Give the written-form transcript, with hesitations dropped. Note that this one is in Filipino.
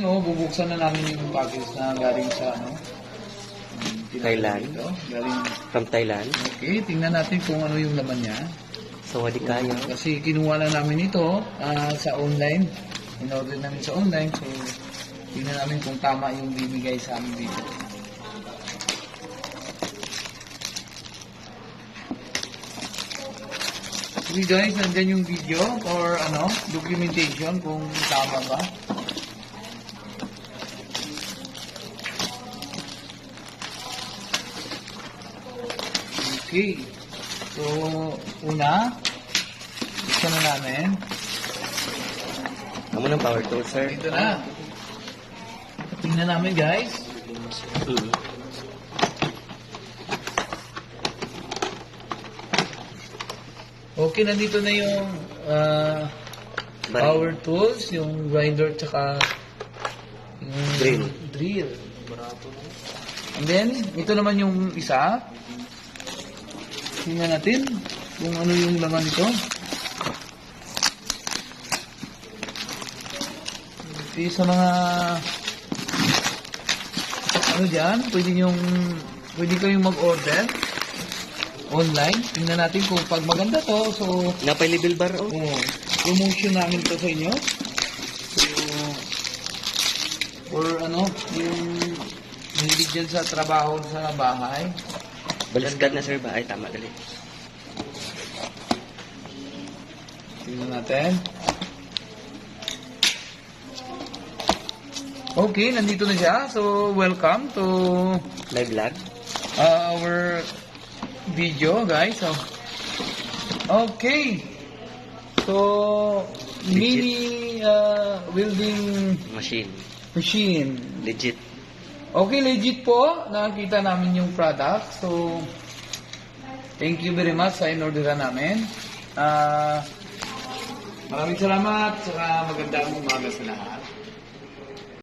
Bubuksan na namin yung package na galing sa Thailand. Ito. Galing. From Thailand. Okay, tingnan natin kung ano yung laman niya. Sawadee Kasi kinuha na namin ito sa online. In-order namin sa online. So, tingnan namin kung tama yung bibigay sa amin dito. Okay guys, nandyan yung video or documentation kung tama ba. Okay. So, una, buksan na namin. Amo ng power tool, sir. Dito na. Tingnan namin, guys. Okay, nandito na yung power tools, yung grinder, tsaka yung drill. And then, ito naman yung isa. Tingnan natin kung ano yung laman nito. Okay, sa mga dyan, pwede kayong mag-order online. Tingnan natin kung pag maganda to. So, napay-level bar, promotion namin to sa inyo. So, or yung hindi dyan sa trabaho sa bahay. Baliskad na, sir ba? Ay, tama, dali. Tingnan natin. Okay, nandito na siya. So, welcome to Live vlog. our video, guys. So, okay. So, mini welding machine. Legit. Okay, legit po. Nakita namin yung product. So, thank you very much sa in-orderan namin. Maraming salamat. Saka magandang umaga sa lahat.